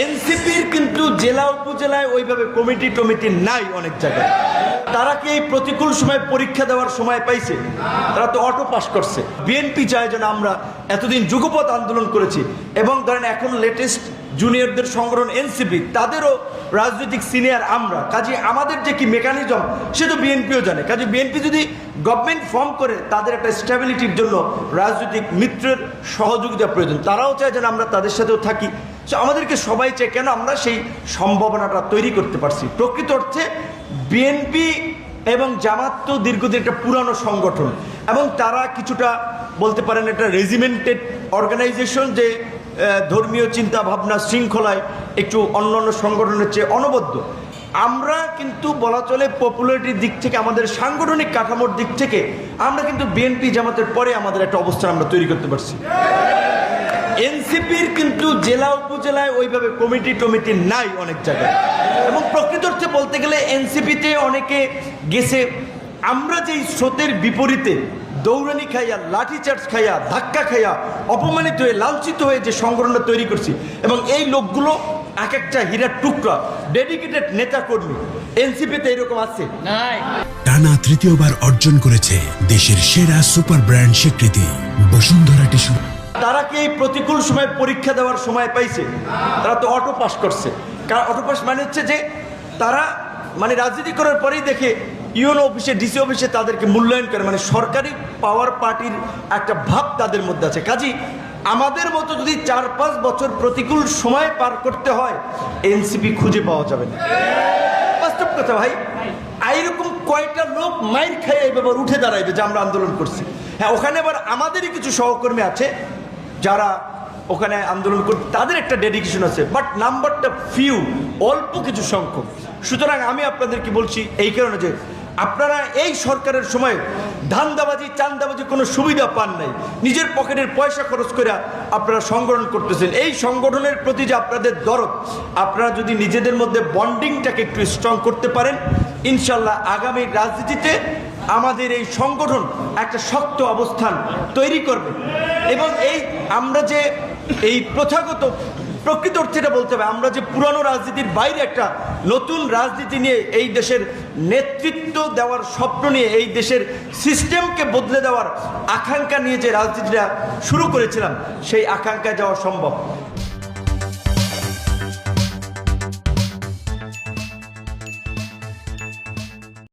এনসিপির কিন্তু জেলা উপজেলায় ওইভাবে কমিটি নাই অনেক জায়গায়। তারা কি এই প্রতিকূল সময় পরীক্ষা দেওয়ার সময় পাইছে? তারা তো অটো পাস করছে। বিএনপি চায় যেন আমরা এতদিন যুগপৎ আন্দোলন করেছি এবং ধরেন এখন লেটেস্ট জুনিয়রদের সংগঠন এনসিপি, তাদেরও রাজনৈতিক সিনিয়র আমরা, কাজে আমাদের যে কি মেকানিজম সে তো বিএনপিও জানে। কাজে বিএনপি যদি গভর্নমেন্ট ফর্ম করে তাদের একটা স্ট্যাবিলিটির জন্য রাজনৈতিক মিত্রের সহযোগিতা প্রয়োজন, তারাও চায় যেন আমরা তাদের সাথেও থাকি। আমাদেরকে সবাই চায়, কেন আমরা সেই সম্ভাবনাটা তৈরি করতে পারছি। প্রকৃত অর্থে বিএনপি এবং জামাত তো দীর্ঘদিন একটা পুরানো সংগঠন এবং তারা কিছুটা বলতে পারেন একটা রেজিমেন্টেড অর্গানাইজেশন, যে ধর্মীয় চিন্তা ভাবনা শৃঙ্খলায় একটু অন্যান্য সংগঠনের চেয়ে অনবদ্য। আমরা কিন্তু বলা চলে পপুলারিটির দিক থেকে, আমাদের সাংগঠনিক কাঠামোর দিক থেকে আমরা কিন্তু বিএনপি জামাতের পরে আমাদের একটা অবস্থান আমরা তৈরি করতে পারছি। এনসিপির কিন্তু জেলা উপজেলায় ওইভাবে কমিটি নাই অনেক জায়গায় এবং প্রকৃত অর্থে বলতে গেলে এনসিপিতে অনেকে গেছে আমরা যেই স্রোতের বিপরীতে দৌড়ানি খাইয়া, লাঠিচার্জ খাইয়া, ধাক্কা খাইয়া, অপমানিত হয়ে, লাঞ্ছিত হয়ে যে সংগঠনটা তৈরি করছি এবং এই লোকগুলো এক একটা হীরার টুকরা ডেডিকেটেড নেতা কর্মী। এনসিপিতে এরকম আছে নাই। টানা তৃতীয়বার অর্জন করেছে দেশের সেরা সুপার ব্র্যান্ড স্বীকৃতি বসুন্ধরা টিস্যু। তারা কি এই প্রতিকূল সময় পরীক্ষা দেওয়ার সময় পাইছে? তারা তো অটো পাস করছে। কারণ অটো পাস মানে হচ্ছে যে তারা মানে রাজনীতি করার পরেই দেখে ইউনো অফিসে, ডিসি অফিসে তাদেরকে মূল্যায়ন করে, মানে সরকারি পাওয়ার পার্টির একটা ভাব তাদের মধ্যে আছে। কাজেই আমাদের মতো যদি 4-5 বছর প্রতিকূল সময় পার করতে হয়, এনসিপি খুঁজে পাওয়া যাবে না। বাস্তব কথা ভাই, এইরকম কয়টা লোক মাইর খাইয়ে এবার উঠে দাঁড়াইবে যে আমরা আন্দোলন করছি। হ্যাঁ, ওখানে আবার আমাদেরই কিছু সহকর্মী আছে যারা ওখানে আন্দোলন করতে, তাদের একটা ডেডিকেশন আছে, বাট নাম্বারটা ফিউ, অল্প কিছু সংখ্যক। সুতরাং আমি আপনাদেরকে বলছি এই কারণে যে আপনারা এই সরকারের সময় ধান্দাবাজি, চান্দাবাজি কোনো সুবিধা পান নাই, নিজের পকেটের পয়সা খরচ করে আপনারা সংগঠন করতেছেন। এই সংগঠনের প্রতি যে আপনাদের দরদ, আপনারা যদি নিজেদের মধ্যে বন্ডিংটাকে একটু স্ট্রং করতে পারেন, ইনশাল্লাহ আগামী রাজনীতিতে আমাদের এই সংগঠন একটা শক্ত অবস্থান তৈরি করবে। এবং এই আমরা যে এই প্রথাগত প্রকৃত অর্থেটা বলতে হবে, আমরা যে পুরানো রাজনীতির বাইরে একটা নতুন রাজনীতি নিয়ে এই দেশের নেতৃত্ব দেওয়ার স্বপ্ন নিয়ে, এই দেশের সিস্টেমকে বদলে দেওয়ার আকাঙ্ক্ষা নিয়ে যে রাজনীতিটা শুরু করেছিলাম, সেই আকাঙ্ক্ষায় যাওয়া সম্ভব।